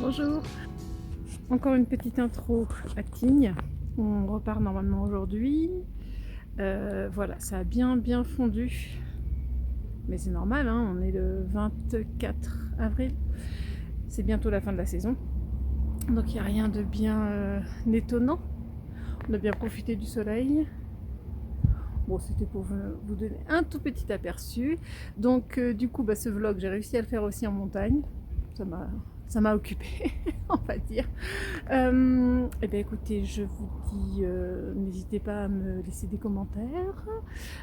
Bonjour. Encore une petite intro à Tignes. On repart normalement aujourd'hui. Voilà, ça a bien fondu. Mais c'est normal, hein, on est le 24 avril. C'est bientôt la fin de la saison. Donc il n'y a rien de bien étonnant. On a bien profité du soleil. Bon, c'était pour vous donner un tout petit aperçu. Donc du coup, ce vlog, j'ai réussi à le faire aussi en montagne. Ça m'a occupé, on va dire. Eh bien écoutez, je vous dis, n'hésitez pas à me laisser des commentaires,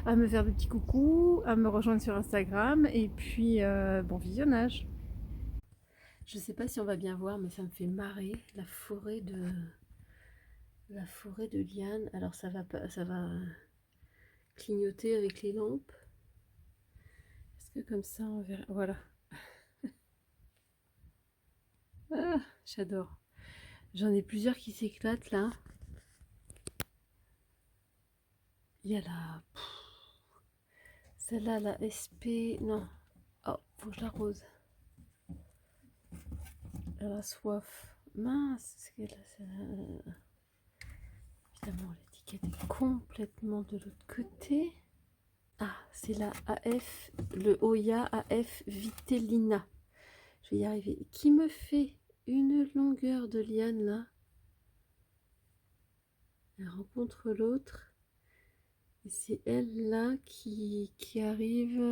à me faire des petits coucous, à me rejoindre sur Instagram, et puis bon visionnage. Je sais pas si on va bien voir, mais ça me fait marrer la forêt de lianes. Alors ça va clignoter avec les lampes. Est-ce que comme ça on verra? Voilà. Ah, j'adore. J'en ai plusieurs qui s'éclatent là. Il y a celle-là, la SP. Non. Oh, faut que je l'arrose. Elle a soif. Mince, c'est qu'elle a. Évidemment, l'étiquette est complètement de l'autre côté. Ah, c'est la AF, le Oya AF Vitellina. Je vais y arriver. Qui me fait une longueur de liane là. Elle rencontre l'autre. Et c'est elle là qui arrive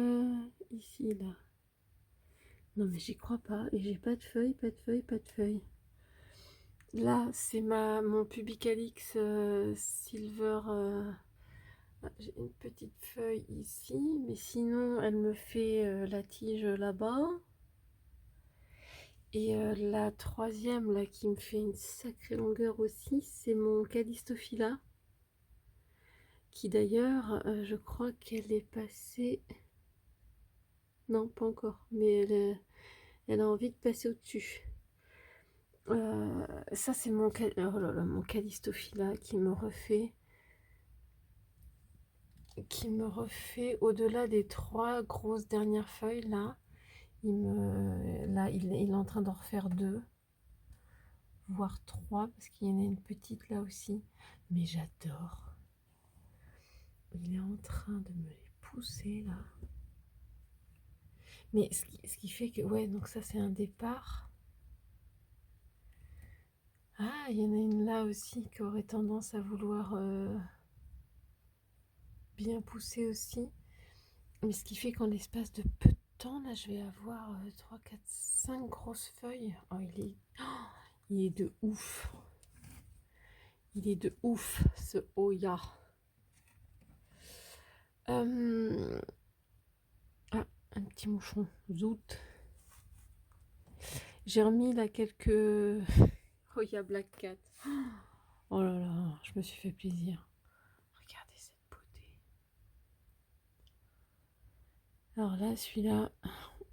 ici là. Non mais j'y crois pas. Et j'ai pas de feuilles, pas de feuilles, pas de feuilles. Là c'est mon Pubicalix Silver. J'ai une petite feuille ici. Mais sinon elle me fait la tige là-bas. Et la troisième là qui me fait une sacrée longueur aussi, c'est mon Callistophila. Qui d'ailleurs, je crois qu'elle est passée. Non, pas encore, mais elle a envie de passer au-dessus. Ça, c'est oh là là, mon Callistophila qui me refait au-delà des trois grosses dernières feuilles là. Il est en train d'en refaire deux, voire trois, parce qu'il y en a une petite là aussi. Mais j'adore. Il est en train de me les pousser là. Mais ce qui fait que, ouais, donc ça c'est un départ. Ah, il y en a une là aussi qui aurait tendance à vouloir bien pousser aussi. Mais ce qui fait qu'en l'espace de peu de temps, là, je vais avoir 3, 4, 5 grosses feuilles. Oh, il est de ouf. Il est de ouf, ce Oya. Ah, un petit moucheron. Zout. J'ai remis là quelques Oya Black Cat. Oh là là, je me suis fait plaisir. Regardez cette beauté. Alors là, celui-là,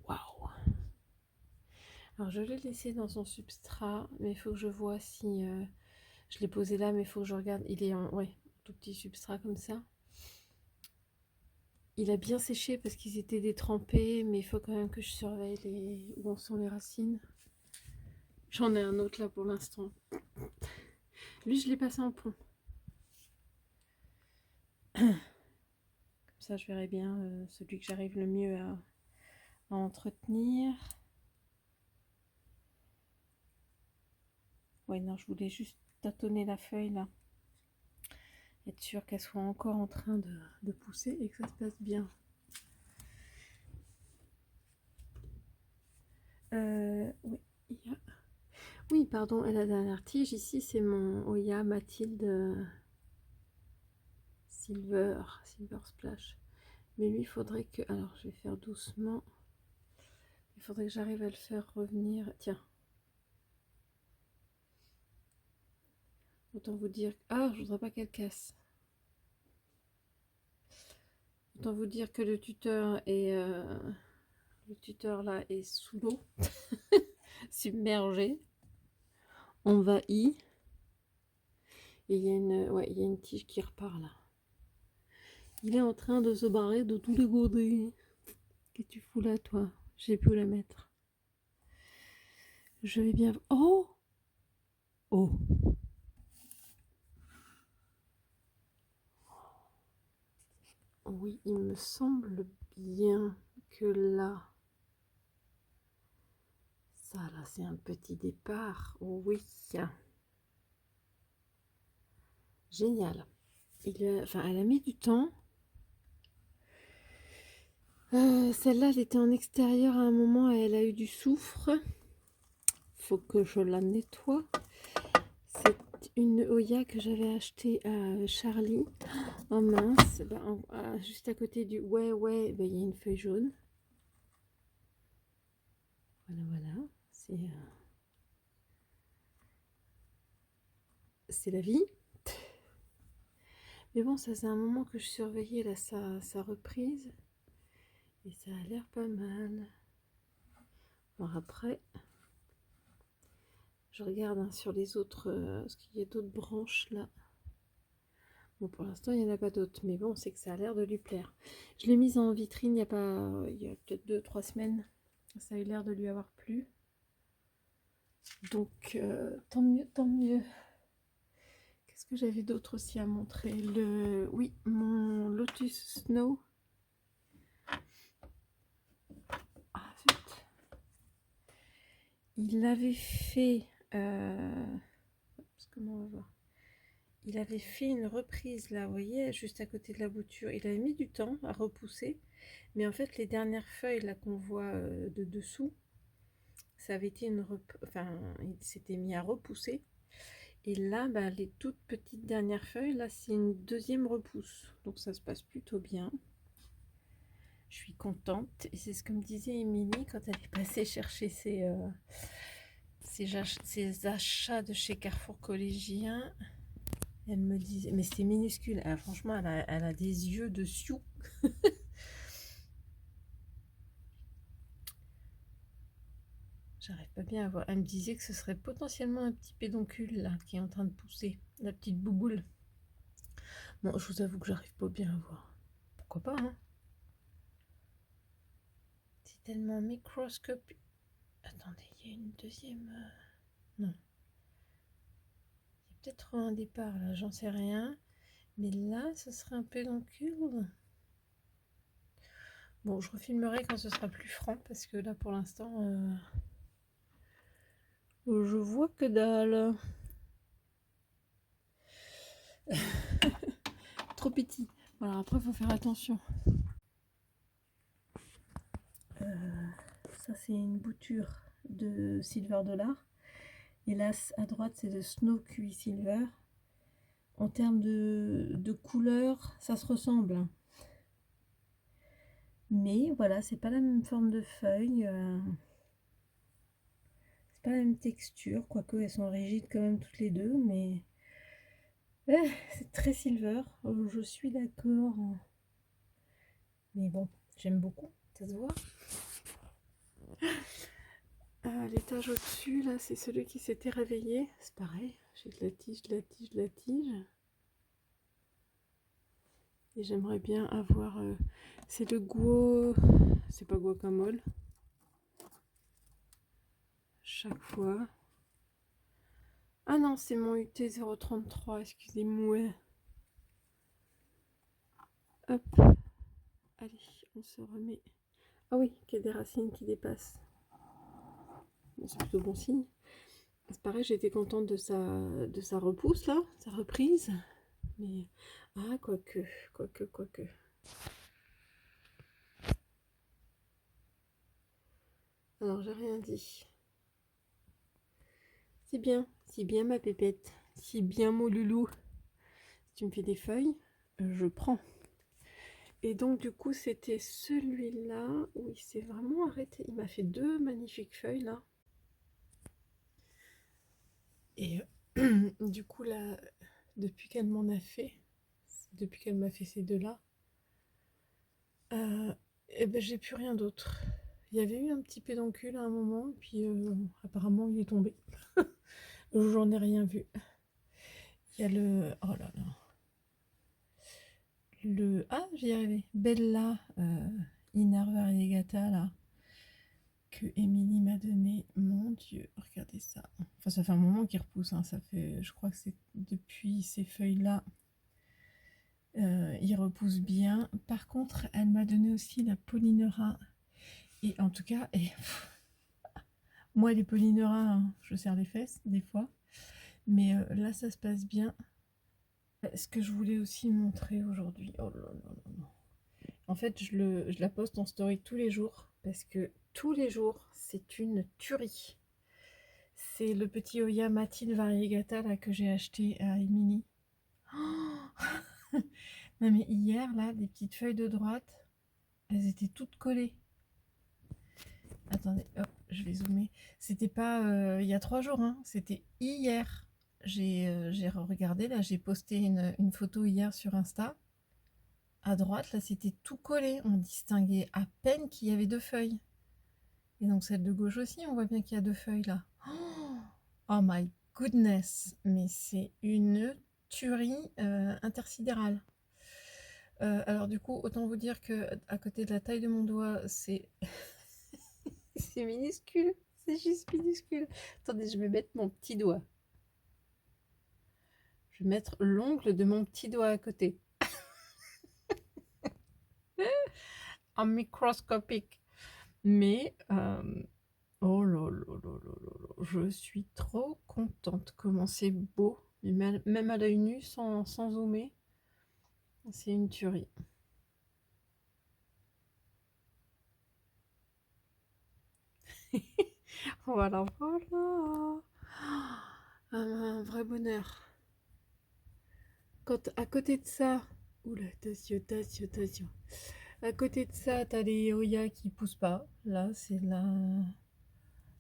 waouh. Alors je l'ai laissé dans son substrat, mais il faut que je vois si... je l'ai posé là, mais il faut que je regarde. Il est en ouais, tout petit substrat comme ça. Il a bien séché parce qu'ils étaient détrempés, mais il faut quand même que je surveille où en sont les racines. J'en ai un autre là pour l'instant. Lui, je l'ai passé en pont. Comme ça, je verrai bien celui que j'arrive le mieux à entretenir. Ouais, non, je voulais juste tâtonner la feuille là. Être sûr qu'elle soit encore en train de pousser et que ça se passe bien. Oui, oui, pardon, et la dernière tige ici, c'est mon Oya Mathilde Silver Splash. Mais lui, il faudrait que... Alors, je vais faire doucement. Il faudrait que j'arrive à le faire revenir. Tiens. Autant vous dire... Ah, je voudrais pas qu'elle casse. Autant vous dire que le tuteur là est sous l'eau, submergé, envahi. Et il y a une tige qui repart là. Il est en train de se barrer de tous les godets. Qu'est-ce que tu fous là, toi? J'ai pu la mettre. Je vais bien... Oh! Oh! Oui, il me semble bien que là... Ça, là, c'est un petit départ. Oh oui. Génial. Enfin, elle a mis du temps. Celle-là, elle était en extérieur à un moment et elle a eu du soufre. Faut que je la nettoie. C'est une Oya que j'avais achetée à Charlie. Oh mince, juste à côté du ouais, il y a une feuille jaune. Voilà, c'est la vie. Mais bon, ça c'est un moment que je surveillais là, sa reprise. Et ça a l'air pas mal. Alors après, je regarde sur les autres, parce qu'il y a d'autres branches là. Bon, pour l'instant, il n'y en a pas d'autres, mais bon, c'est que ça a l'air de lui plaire. Je l'ai mise en vitrine il y a peut-être 2-3 semaines. Ça a eu l'air de lui avoir plu. Donc, tant mieux, tant mieux. Qu'est-ce que j'avais d'autre aussi à montrer? Oui, mon Lotus Snow. Ah, zut. Il avait fait... comment on va voir? Il avait fait une reprise là, vous voyez, juste à côté de la bouture. Il avait mis du temps à repousser, mais en fait, les dernières feuilles là qu'on voit de dessous, ça avait été il s'était mis à repousser. Et là, les toutes petites dernières feuilles, là, c'est une deuxième repousse. Donc ça se passe plutôt bien. Je suis contente. Et c'est ce que me disait Émilie quand elle est passée chercher ses achats de chez Carrefour Collégien. Elle me disait, mais c'est minuscule. Franchement, elle a des yeux de sioux. J'arrive pas bien à voir. Elle me disait que ce serait potentiellement un petit pédoncule là qui est en train de pousser. La petite bouboule. Bon, je vous avoue que j'arrive pas bien à voir. Pourquoi pas, hein? C'est tellement microscopique. Attendez, il y a une deuxième... Non. Il y a peut-être un départ là, j'en sais rien. Mais là, ce serait un pédoncule. Bon, je refilmerai quand ce sera plus franc parce que là, pour l'instant, je vois que dalle. Trop petit. Voilà, après, il faut faire attention. Ça, c'est une bouture de Silver Dollar. Et là, à droite, c'est de Snow QI Silver. En termes de couleur, ça se ressemble. Mais voilà, c'est pas la même forme de feuille. C'est pas la même texture, quoique elles sont rigides quand même toutes les deux. Mais c'est très silver. Je suis d'accord. Mais bon, j'aime beaucoup. Ça se voit. L'étage au-dessus, là, c'est celui qui s'était réveillé. C'est pareil. J'ai de la tige, de la tige, de la tige. Et j'aimerais bien avoir... c'est le guo... C'est pas guacamole. Chaque fois. Ah non, c'est mon UT033, excusez-moi. Hop. Allez, on se remet. Ah oui, qu'il y a des racines qui dépassent. Bon, c'est plutôt bon signe. C'est pareil, j'étais contente de sa repousse, là, sa reprise. Mais... Ah, quoique. Alors, j'ai rien dit. C'est bien ma pépette. C'est bien mon loulou. Si tu me fais des feuilles, je prends. Et donc, du coup, c'était celui-là où il s'est vraiment arrêté. Il m'a fait deux magnifiques feuilles, là. Et du coup, là, depuis qu'elle m'en a fait, depuis qu'elle m'a fait ces deux-là, et ben, j'ai plus rien d'autre. Il y avait eu un petit pédoncule à un moment, puis apparemment, il est tombé. J'en ai rien vu. Il y a le... Oh là là. Ah, j'y arrivais. Bella Inner Variegata, là. que Émilie m'a donné. Mon Dieu, regardez ça. Enfin, ça fait un moment qu'il repousse, hein. Ça fait, je crois que c'est depuis ces feuilles-là. Il repousse bien. Par contre, elle m'a donné aussi la Polynera. Et en tout cas, moi, les Polynera, hein, je serre les fesses des fois. Mais là, ça se passe bien. Ce que je voulais aussi montrer aujourd'hui. Oh là là là là. En fait, je la poste en story tous les jours. Parce que tous les jours, c'est une tuerie. C'est le petit Oya Mathilde Variegata là, que j'ai acheté à Emily. Oh non mais hier, là, les petites feuilles de droite, elles étaient toutes collées. Attendez, hop, je vais zoomer. C'était pas il y a 3 jours, hein, c'était hier. J'ai regardé, là, j'ai posté une photo hier sur Insta. À droite, là, c'était tout collé. On distinguait à peine qu'il y avait 2 feuilles. Et donc celle de gauche aussi, on voit bien qu'il y a 2 feuilles là. Oh my goodness, mais c'est une tuerie intersidérale. Alors du coup, autant vous dire que à côté de la taille de mon doigt, c'est c'est minuscule, c'est juste minuscule. Attendez, je vais mettre mon petit doigt. Je vais mettre l'ongle de mon petit doigt à côté. En microscopique. Mais oh là là là là là là, je suis trop contente. Comment c'est beau, même à l'œil nu, sans zoomer. C'est une tuerie. Voilà, voilà. Un vrai bonheur. Quand à côté de ça, oula, attention, attention, attention. À côté de ça, t'as les Oya qui poussent pas. Là, c'est la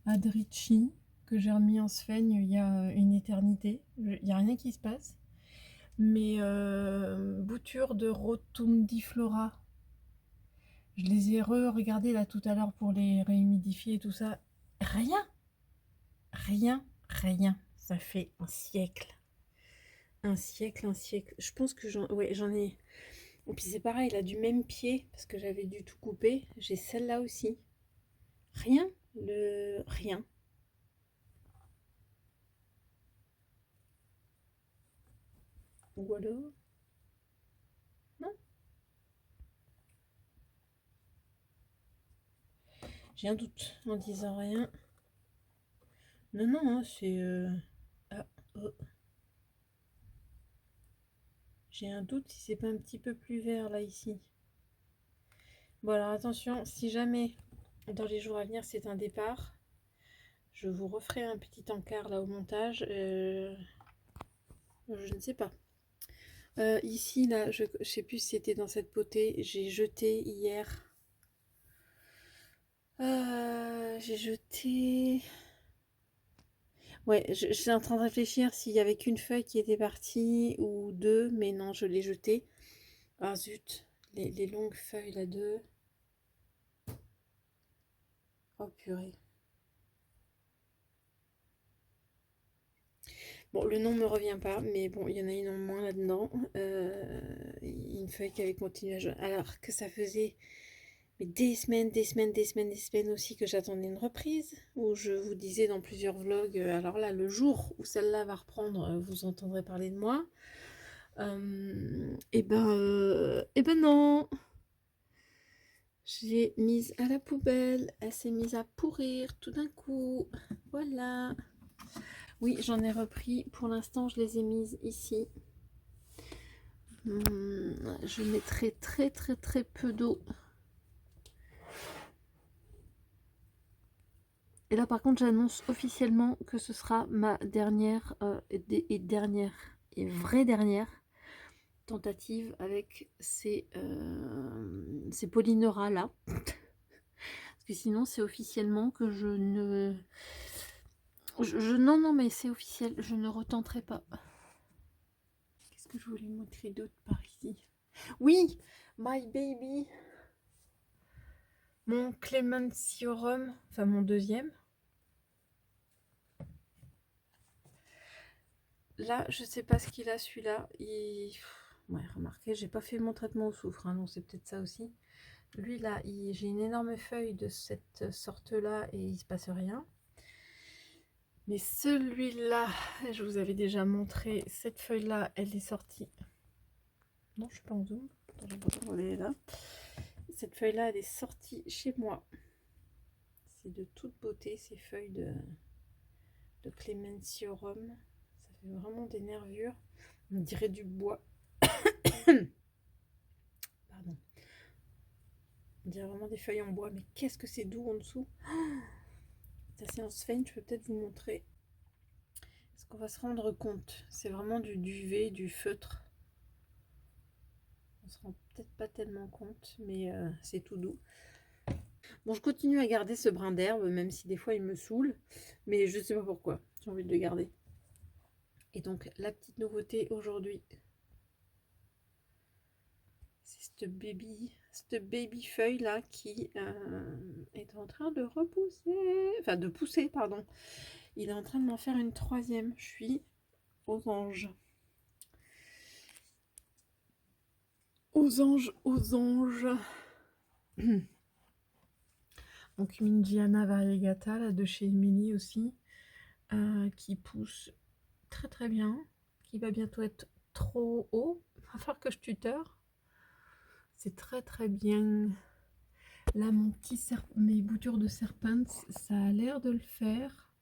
Adrichi que j'ai remis en sphène il y a une éternité. Il n'y a rien qui se passe. Mais bouture de Rotundiflora. Je les ai re-regardés là tout à l'heure pour les réhumidifier et tout ça. Rien. Rien, rien. Ça fait un siècle. Un siècle, un siècle. Je pense que j'en ai. Et puis c'est pareil, là, du même pied, parce que j'avais dû tout couper. J'ai celle-là aussi. Rien. Rien. Ou alors. Non. J'ai un doute en disant rien. Non, non, hein, c'est. Ah, oh. J'ai un doute si c'est pas un petit peu plus vert là ici. Bon alors attention, si jamais dans les jours à venir c'est un départ, je vous referai un petit encart là au montage. Je ne sais pas. Ici là, je sais plus si c'était dans cette potée, j'ai jeté hier. J'ai jeté. Ouais, je suis en train de réfléchir s'il y avait qu'une feuille qui était partie ou deux, mais non, je l'ai jetée. Ah zut, les longues feuilles là deux. Oh purée. Bon, le nom me revient pas, mais bon, il y en a une en moins là-dedans. Une feuille qui avait continué à jouer. Alors que ça faisait mais des semaines, des semaines, des semaines, des semaines aussi que j'attendais une reprise, où je vous disais dans plusieurs vlogs, alors là, le jour où celle-là va reprendre, vous entendrez parler de moi. Et ben non, j'ai mise à la poubelle, elle s'est mise à pourrir tout d'un coup, voilà. Oui, j'en ai repris, pour l'instant je les ai mises ici. Je mettrai très très très peu d'eau. Et là par contre j'annonce officiellement que ce sera ma dernière et vraie dernière tentative avec ces Polynera là. Parce que sinon c'est officiellement que je ne... non mais c'est officiel, je ne retenterai pas. Qu'est-ce que je voulais montrer d'autre par ici? Oui, my baby. Mon Clementiorum, enfin mon deuxième. Là, je sais pas ce qu'il a celui-là. Ouais, remarquez, j'ai pas fait mon traitement au soufre, hein, donc c'est peut-être ça aussi. Lui là, j'ai une énorme feuille de cette sorte-là et il se passe rien. Mais celui-là, je vous avais déjà montré, cette feuille-là, elle est sortie. Non, je suis pas en zoom. Attends, elle est là. Cette feuille-là, elle est sortie chez moi. C'est de toute beauté, ces feuilles de Clementiorum. Ça fait vraiment des nervures. On dirait du bois. Pardon. On dirait vraiment des feuilles en bois. Mais qu'est-ce que c'est doux en dessous. Ça, c'est un Sven, je peux peut-être vous montrer. Est-ce qu'on va se rendre compte? C'est vraiment du duvet, du feutre. On se rend peut-être pas tellement compte, mais c'est tout doux. Bon, je continue à garder ce brin d'herbe, même si des fois il me saoule. Mais je sais pas pourquoi. J'ai envie de le garder. Et donc, la petite nouveauté aujourd'hui, c'est cette baby feuille là qui est en train de repousser, enfin de pousser, pardon. Il est en train de m'en faire une troisième. Je suis aux anges. Aux anges, aux anges. Donc une Gianna variegata là, de chez Emily aussi, qui pousse très très bien, qui va bientôt être trop haut. Il va falloir que je tuteur. C'est très très bien. Là, mes boutures de serpents, ça a l'air de le faire.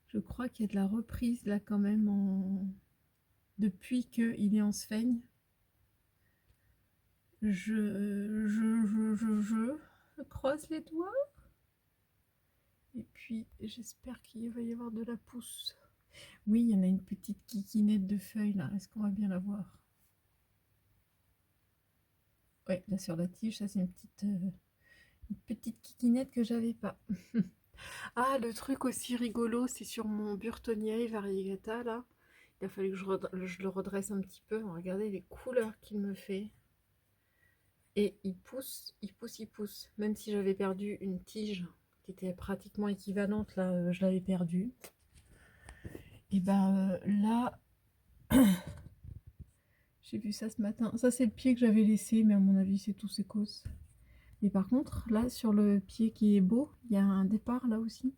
Je crois qu'il y a de la reprise là quand même depuis qu'il est en sphène. Je croise les doigts. Et puis, j'espère qu'il va y avoir de la pousse. Oui, il y en a une petite kikinette de feuilles là. Est-ce qu'on va bien la voir? Ouais, là sur la tige, ça c'est une petite kikinette que j'avais pas. Ah, le truc aussi rigolo, c'est sur mon Burtonnier variegata là. Il a fallu que je le redresse un petit peu. Regardez les couleurs qu'il me fait. Et il pousse, il pousse, il pousse. Même si j'avais perdu une tige qui était pratiquement équivalente, là, je l'avais perdue. Et ben là, j'ai vu ça ce matin. Ça, c'est le pied que j'avais laissé, mais à mon avis, c'est tous ces causes. Mais par contre, là, sur le pied qui est beau, il y a un départ là aussi.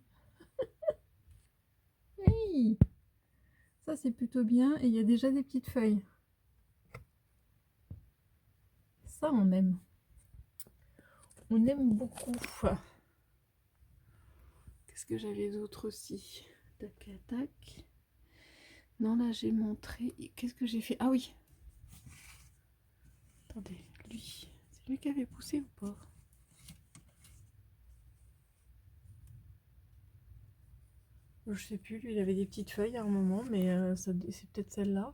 Oui, ça, c'est plutôt bien. Et il y a déjà des petites feuilles. Ça, on aime. On aime beaucoup. Qu'est-ce que j'avais d'autre aussi? Tac, tac. Non, là, j'ai montré. Qu'est-ce que j'ai fait? Ah oui. Attendez, lui. C'est lui qui avait poussé ou pas? Je sais plus, lui, il avait des petites feuilles à un moment, mais c'est peut-être celle-là.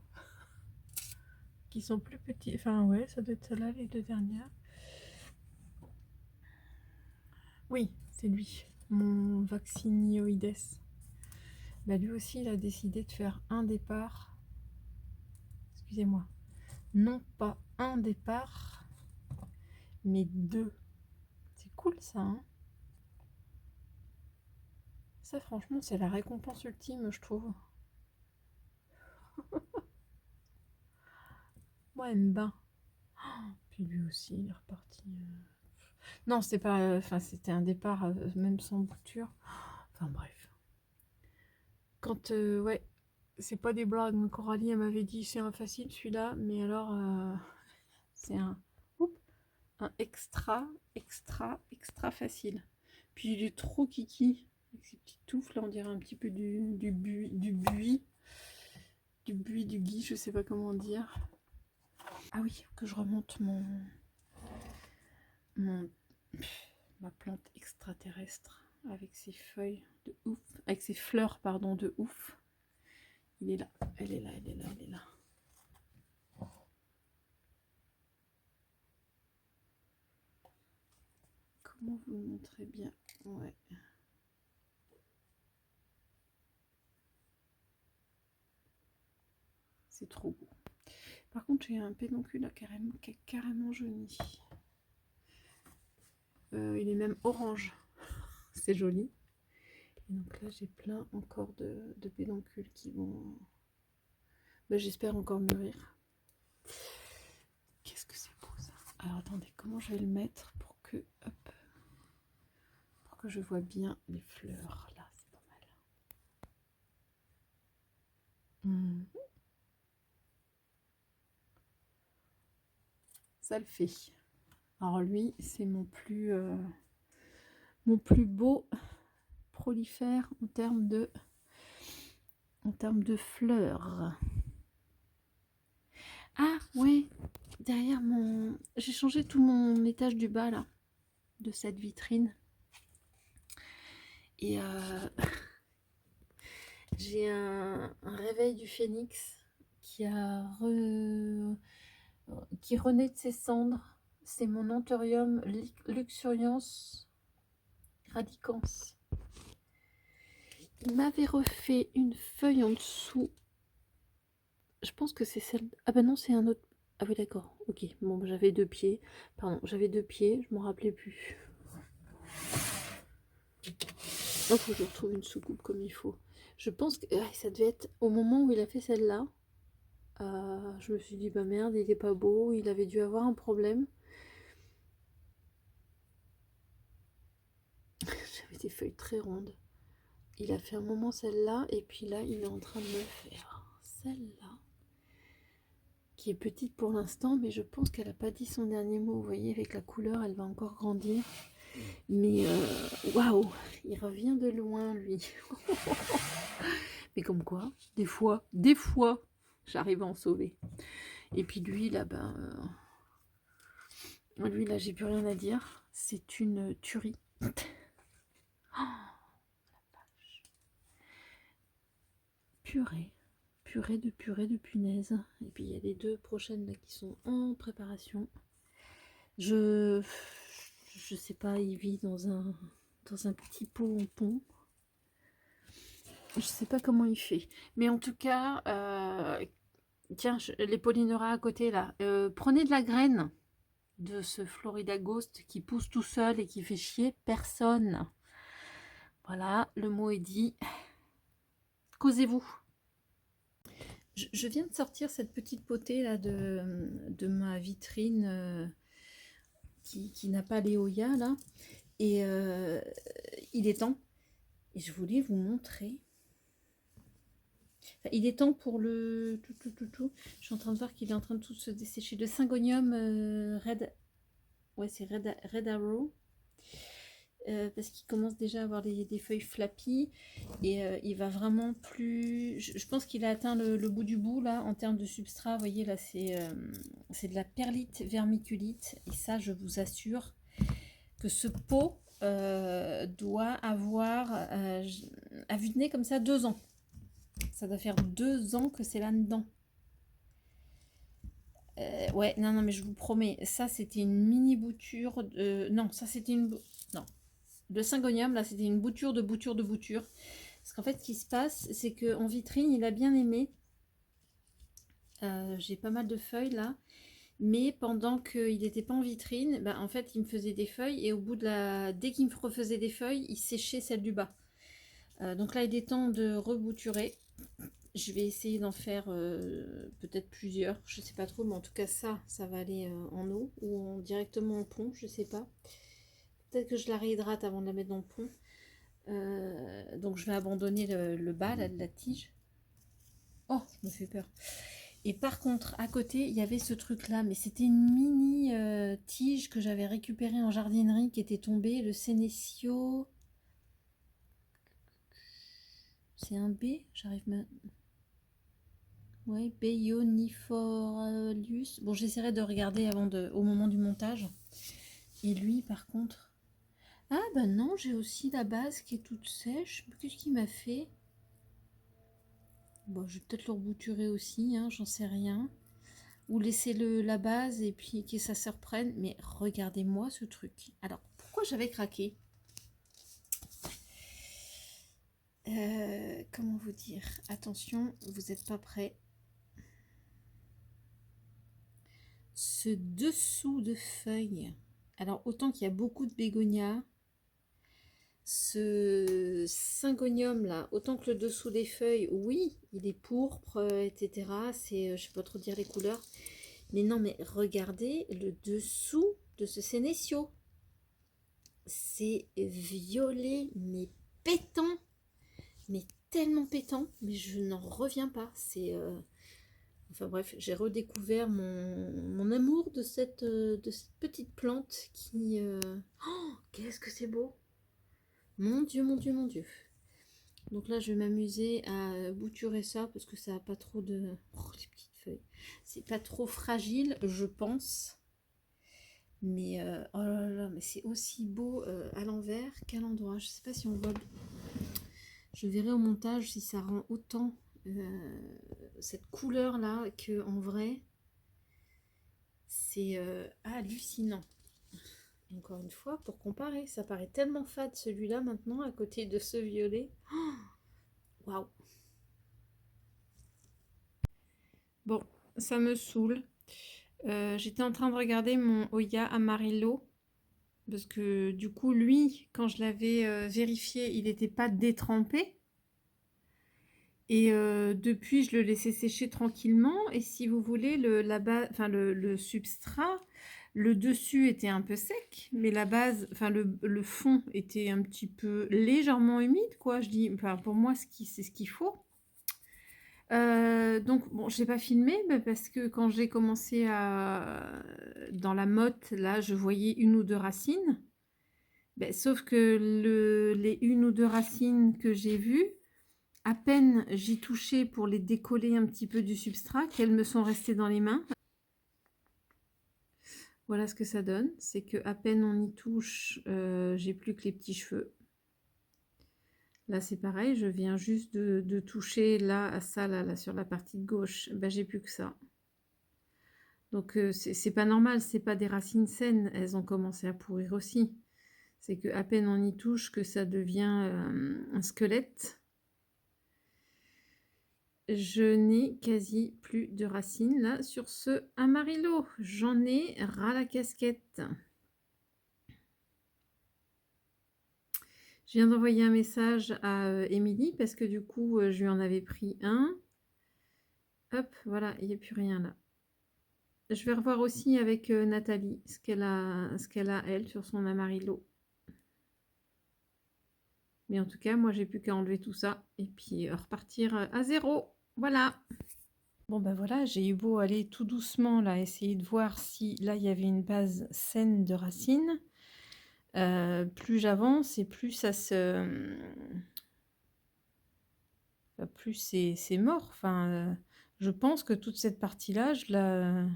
Qui sont plus petits. Enfin, ouais, ça doit être celle-là, les deux dernières. Oui, c'est lui, mon Vaccinioides. Bah, lui aussi, il a décidé de faire un départ. Excusez-moi. Non pas un départ, mais deux. C'est cool ça, hein? Ça, franchement, c'est la récompense ultime, je trouve. Moi, elle me bat. Puis lui aussi, il est reparti. Non, c'était pas. Enfin, c'était un départ même sans bouture. Enfin, bref. Quand, ouais, c'est pas des blagues. Coralie, elle m'avait dit c'est un facile celui-là, mais alors, c'est un extra, extra, extra facile. Puis il est trop kiki. Avec ses petites touffes, là, on dirait un petit peu du buis, du gui, je sais pas comment dire. Ah oui, que je remonte ma plante extraterrestre avec ses feuilles de ouf, avec ses fleurs, pardon, de ouf. Il est là, elle est là, elle est là, elle est là. Comment vous le montrez bien? Ouais. C'est trop beau. Par contre, j'ai un pédoncule qui est carrément jauni. Il est même orange. C'est joli. Et donc là, j'ai plein encore de pédoncules qui vont, j'espère encore mûrir. Qu'est-ce que c'est beau ça. Alors attendez, comment je vais le mettre pour que, hop, pour que je vois bien les fleurs. Là, c'est pas mal. Ça le fait. Alors lui, c'est mon plus beau prolifère en termes de fleurs. Ah ouais, derrière mon... J'ai changé tout mon étage du bas là, de cette vitrine. Et j'ai un réveil du phénix qui qui renaît de ses cendres. C'est mon Anthurium luxurians radicans. Il m'avait refait une feuille en dessous. Je pense que c'est celle... Ah bah non, c'est un autre... Ah oui, d'accord. Ok, bon, j'avais 2 pieds. Pardon, j'avais 2 pieds, je m'en rappelais plus. Il faut que je retrouve une soucoupe comme il faut. Je pense que ça devait être au moment où il a fait celle-là. Je me suis dit, bah merde, il est pas beau, il avait dû avoir un problème. J'avais des feuilles très rondes. Il a fait un moment celle-là, et puis là, il est en train de me faire celle-là, qui est petite pour l'instant, mais je pense qu'elle n'a pas dit son dernier mot. Vous voyez, avec la couleur, elle va encore grandir. Mais waouh, il revient de loin, lui. Mais comme quoi, des fois, j'arrive à en sauver. Et puis lui, là, lui, là, j'ai plus rien à dire. C'est une tuerie. Oh, purée. Purée de punaise. Et puis il y a les 2 prochaines là qui sont en préparation. Je sais pas, il vit dans un petit pot en pont. Je sais pas comment il fait. Mais en tout cas, tiens, les pollineras à côté là, prenez de la graine de ce Florida Ghost qui pousse tout seul et qui fait chier personne. Voilà, le mot est dit. Causez-vous. Je viens de sortir cette petite potée là de ma vitrine qui n'a pas les Hoya là. Et il est temps. Et je voulais vous montrer. Enfin, il est temps pour le tout. Je suis en train de voir qu'il est en train de tout se dessécher. Le Syngonium Red. Ouais, c'est Red Arrow. Parce qu'il commence déjà à avoir des feuilles flappy. Et il va vraiment plus... Je pense qu'il a atteint le bout du bout là en termes de substrat. Vous voyez là, c'est de la perlite vermiculite. Et ça, je vous assure que ce pot doit avoir, à vue de nez comme ça, 2 ans. Ça doit faire 2 ans que c'est là-dedans. Ouais, non, mais je vous promets, ça c'était une mini bouture. Non, ça c'était une... Non, de Syngonium, là c'était une bouture de bouture. Parce qu'en fait, ce qui se passe, c'est qu'en vitrine, il a bien aimé. J'ai pas mal de feuilles là. Mais pendant qu'il n'était pas en vitrine, ben, en fait, il me faisait des feuilles. Et au bout de la... Dès qu'il me refaisait des feuilles, il séchait celle du bas. Donc là, il est temps de rebouturer. Je vais essayer d'en faire peut-être plusieurs. Je sais pas trop, mais en tout cas, ça va aller en eau ou directement en pont. Je sais pas. Peut-être que je la réhydrate avant de la mettre dans le pont. Donc je vais abandonner le bas là, de la tige. Oh, je me fais peur. Et par contre, à côté, il y avait ce truc-là, mais c'était une mini tige que j'avais récupérée en jardinerie qui était tombée, le Senecio. C'est un B, j'arrive même... Ouais, Bayonifolius. Bon, j'essaierai de regarder au moment du montage. Et lui, par contre... Ah, bah non, j'ai aussi la base qui est toute sèche. Qu'est-ce qu'il m'a fait? Bon, je vais peut-être le rebouturer aussi, hein, j'en sais rien. Ou laisser la base et puis que ça se reprenne. Mais regardez-moi ce truc. Alors, pourquoi j'avais craqué? Comment vous dire? Attention, vous n'êtes pas prêts. Ce dessous de feuilles. Alors, autant qu'il y a beaucoup de bégonias, ce Syngonium là, autant que le dessous des feuilles, oui, il est pourpre, etc. C'est, je sais pas trop dire les couleurs. Mais non, mais regardez le dessous de ce sénécio. C'est violet, mais pétant. Mais tellement pétant. Mais je n'en reviens pas. C'est... Enfin bref, j'ai redécouvert mon amour de cette petite plante qui... Oh, qu'est-ce que c'est beau! Mon Dieu, mon Dieu, mon Dieu. Donc là, je vais m'amuser à bouturer ça parce que ça n'a pas trop de... Oh, les petites feuilles. C'est pas trop fragile, je pense. Mais oh là là, mais c'est aussi beau à l'envers qu'à l'endroit. Je sais pas si on voit... Je verrai au montage si ça rend autant cette couleur-là qu'en vrai. C'est hallucinant. Encore une fois, pour comparer, ça paraît tellement fade celui-là maintenant à côté de ce violet. Waouh! Bon, ça me saoule. J'étais en train de regarder mon Oya Amarillo parce que du coup, lui, quand je l'avais vérifié, il n'était pas détrempé. Et depuis, je le laissais sécher tranquillement. Et si vous voulez, le substrat, le dessus était un peu sec, mais la base, enfin le fond était un petit peu légèrement humide, quoi. Je dis, enfin, pour moi, c'est ce qu'il faut. Donc, bon, j'ai pas filmé parce que quand j'ai commencé dans la motte, là, je voyais une ou deux racines. Ben, sauf que les une ou deux racines que j'ai vues, à peine j'y touchais pour les décoller un petit peu du substrat, qu'elles me sont restées dans les mains. Voilà ce que ça donne, c'est que à peine on y touche, j'ai plus que les petits cheveux. Là c'est pareil, je viens juste de toucher là à ça, là sur la partie de gauche, ben, j'ai plus que ça. Donc c'est pas normal, c'est pas des racines saines, elles ont commencé à pourrir aussi. C'est que à peine on y touche que ça devient un squelette. Je n'ai quasi plus de racines là sur ce Amarillo. J'en ai ras la casquette. Je viens d'envoyer un message à Émilie parce que du coup, je lui en avais pris un. Hop, voilà, il n'y a plus rien là. Je vais revoir aussi avec Nathalie ce qu'elle a elle sur son Amarillo. Mais en tout cas, moi, j'ai plus qu'à enlever tout ça et puis repartir à zéro. Voilà. Bon ben voilà, j'ai eu beau aller tout doucement là, essayer de voir si là il y avait une base saine de racines. Plus j'avance et plus ça se... plus c'est mort. Enfin, je pense que toute cette partie-là, je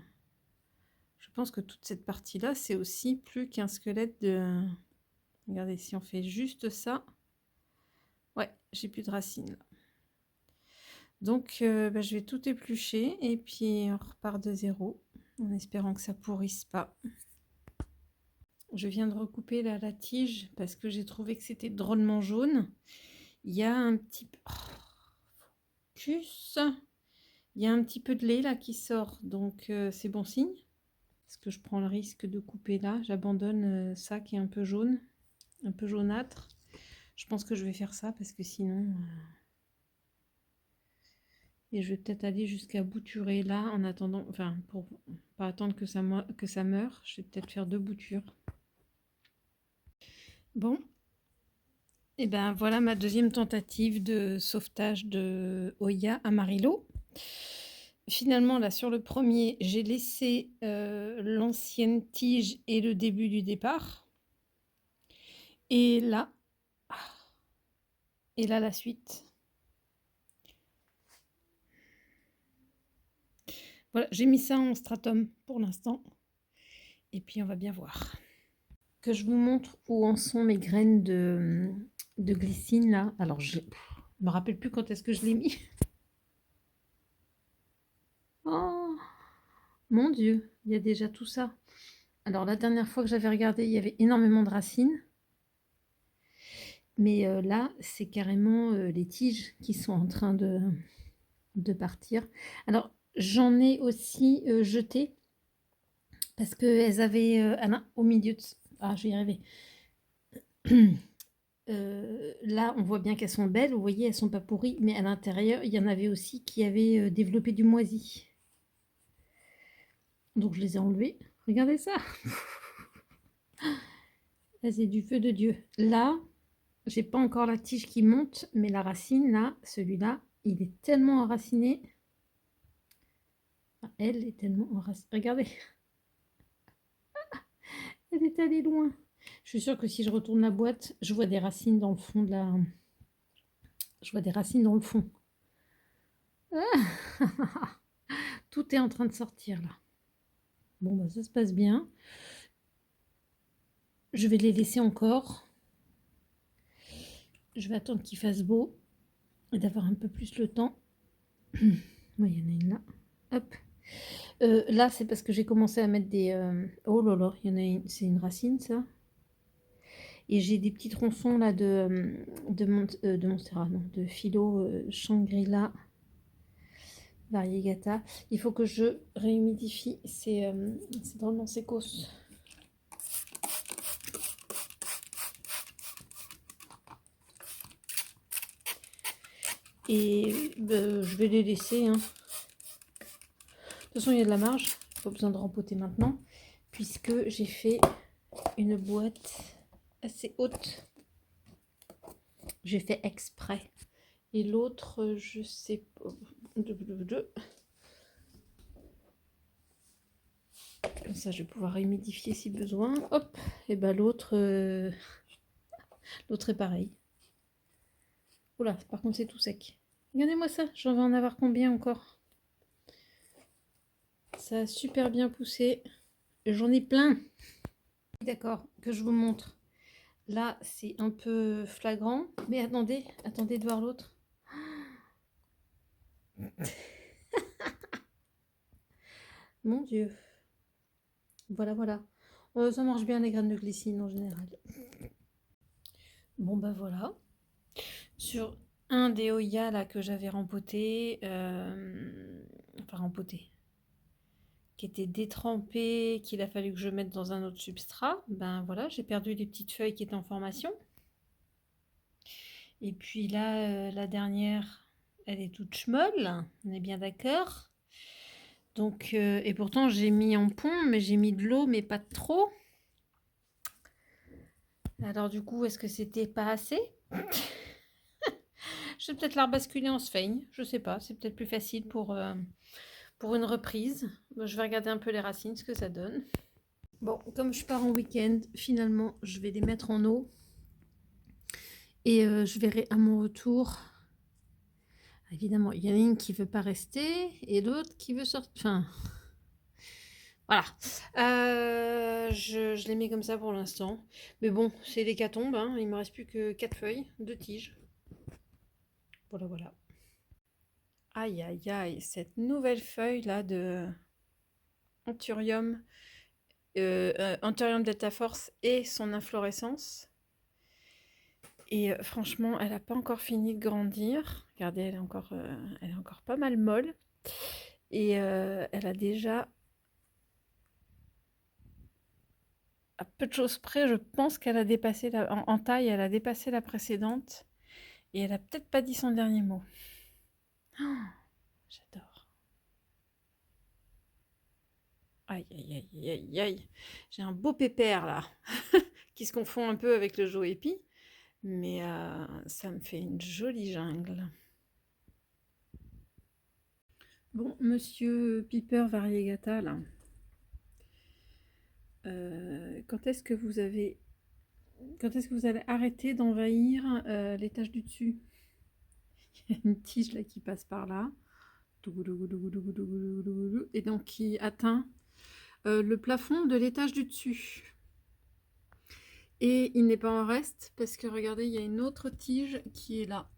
pense que toute cette partie-là, c'est aussi plus qu'un squelette de... Regardez, si on fait juste ça... Ouais, j'ai plus de racines là. Donc, ben, je vais tout éplucher et puis on repart de zéro, en espérant que ça pourrisse pas. Je viens de recouper là, la tige parce que j'ai trouvé que c'était drôlement jaune. Il y a un petit peu... Focus. Il y a un petit peu de lait là qui sort, donc c'est bon signe. Parce que je prends le risque de couper là. J'abandonne ça qui est un peu jaune, un peu jaunâtre. Je pense que je vais faire ça parce que sinon... Et je vais peut-être aller jusqu'à bouturer là en attendant... Enfin, pour pas attendre que ça meure, je vais peut-être faire 2 boutures. Bon. Et ben voilà ma deuxième tentative de sauvetage de Oya Amarillo. Finalement, là, sur le premier, j'ai laissé l'ancienne tige et le début du départ. Et là, la suite. Voilà, j'ai mis ça en stratum pour l'instant. Et puis, on va bien voir. Que je vous montre où en sont mes graines de glycine, là. Alors, je me rappelle plus quand est-ce que je l'ai mis. Oh, mon Dieu, il y a déjà tout ça. Alors, la dernière fois que j'avais regardé, il y avait énormément de racines. Mais là, c'est carrément les tiges qui sont en train de partir. Alors, j'en ai aussi jeté parce qu'elles avaient... au milieu de... Ah, je vais y arriver. Là, on voit bien qu'elles sont belles. Vous voyez, elles sont pas pourries. Mais à l'intérieur, il y en avait aussi qui avaient développé du moisi. Donc je les ai enlevés. Regardez ça. Là, c'est du feu de Dieu. Là, j'ai pas encore la tige qui monte, mais la racine, là, celui-là, il est tellement enraciné. Enfin, elle est tellement enracinée. Regardez. Elle est allée loin. Je suis sûre que si je retourne la boîte, je vois des racines dans le fond de la... Je vois des racines dans le fond. Ah tout est en train de sortir, là. Bon, bah, ça se passe bien. Je vais les laisser encore. Je vais attendre qu'il fasse beau et d'avoir un peu plus le temps. Moi, il y en a une là. Hop. Là, c'est parce que j'ai commencé à mettre des... Oh là là, il y en a une... C'est une racine, ça. Et j'ai des petits tronçons là de Montserrat, non, de Philo Shangri-La Variegata. Il faut que je réhumidifie. C'est drôlement sécos. Et je vais les laisser. Hein. De toute façon, il y a de la marge. Pas besoin de rempoter maintenant. Puisque j'ai fait une boîte assez haute. J'ai fait exprès. Et l'autre, je sais pas. Comme ça, je vais pouvoir humidifier si besoin. Hop. Et ben l'autre est pareil. Oula, par contre, c'est tout sec. Regardez-moi ça. J'en vais en avoir combien encore? Ça a super bien poussé. J'en ai plein. D'accord, que je vous montre. Là, c'est un peu flagrant. Mais attendez de voir l'autre. Mon Dieu. Voilà. Ça marche bien les graines de glycine en général. Bon, bah voilà. Sur un des Oya là que j'avais rempoté, qui était détrempé, qu'il a fallu que je mette dans un autre substrat, ben voilà, j'ai perdu les petites feuilles qui étaient en formation. Et puis là, la dernière, elle est toute schmolle, on est bien d'accord. Donc, et pourtant j'ai mis en pont, mais j'ai mis de l'eau, mais pas trop. Alors du coup, est-ce que c'était pas assez? Je vais peut-être la rebasculer en sphaigne, je sais pas, c'est peut-être plus facile pour une reprise. Bon, je vais regarder un peu les racines, ce que ça donne. Bon, comme je pars en week-end, finalement, je vais les mettre en eau. Et je verrai à mon retour. Évidemment, il y en a une qui ne veut pas rester et l'autre qui veut sortir. Enfin, voilà. Je les mets comme ça pour l'instant. Mais bon, c'est l'hécatombe. Hein. Il ne me reste plus que 4 feuilles, 2 tiges. Voilà. Aïe, aïe, aïe. Cette nouvelle feuille là de Anthurium, Anthurium Delta Force et son inflorescence. Et franchement, elle n'a pas encore fini de grandir. Regardez, elle est encore pas mal molle. Et elle a déjà, à peu de choses près, je pense qu'elle a dépassé, en taille, elle a dépassé la précédente. Et elle a peut-être pas dit son dernier mot. Oh, j'adore. Aïe, aïe, aïe, aïe, aïe. J'ai un beau pépère là, qui se confond un peu avec le Joépi. Mais ça me fait une jolie jungle. Bon, monsieur Piper Variegata, là, quand est-ce que vous allez arrêter d'envahir l'étage du dessus? Il y a une tige là qui passe par là, et donc qui atteint le plafond de l'étage du dessus. Et il n'est pas en reste parce que regardez, il y a une autre tige qui est là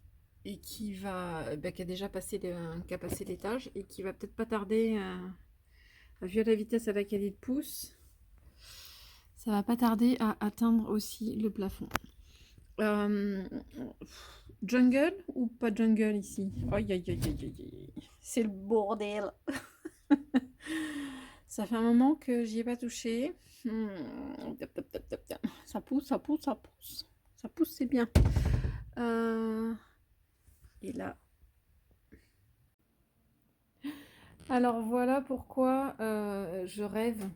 et qui va, qui a déjà passé l'étage et qui va peut-être pas tarder, vu la vitesse à laquelle il pousse, ça va pas tarder à atteindre aussi le plafond. Jungle ou pas jungle ici? Aïe, aïe, aïe, aïe, aïe. C'est le bordel. Ça fait un moment que j'y ai pas touché. Ça pousse. Ça pousse, c'est bien. Et là. Alors voilà pourquoi je rêve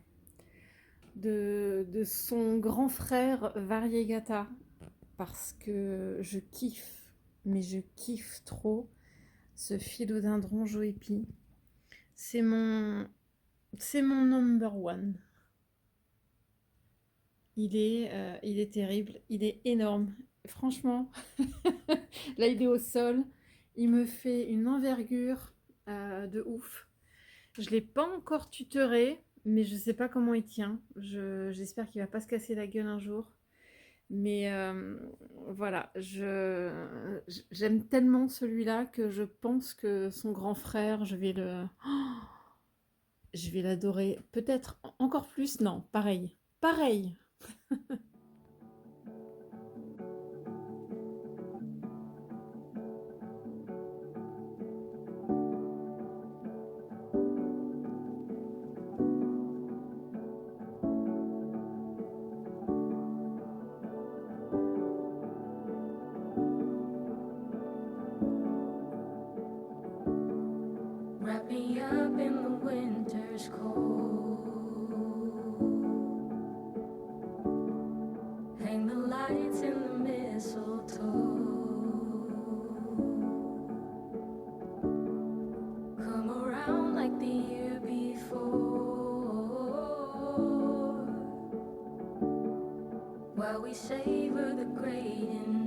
de son grand frère Variegata. Parce que je kiffe, mais je kiffe trop ce philodendron Joépi. C'est mon, c'est mon number one. Il est terrible, il est énorme. Franchement, là il est au sol, il me fait une envergure de ouf. Je l'ai pas encore tutoré, mais je sais pas comment il tient. J'espère qu'il va pas se casser la gueule un jour. Mais voilà, j'aime tellement celui-là que je pense que son grand frère, je vais l'adorer. Peut-être encore plus, non, pareil. Pareil. Wrap me up in the winter's cold. Hang the lights in the mistletoe. Come around like the year before. While we savor the great and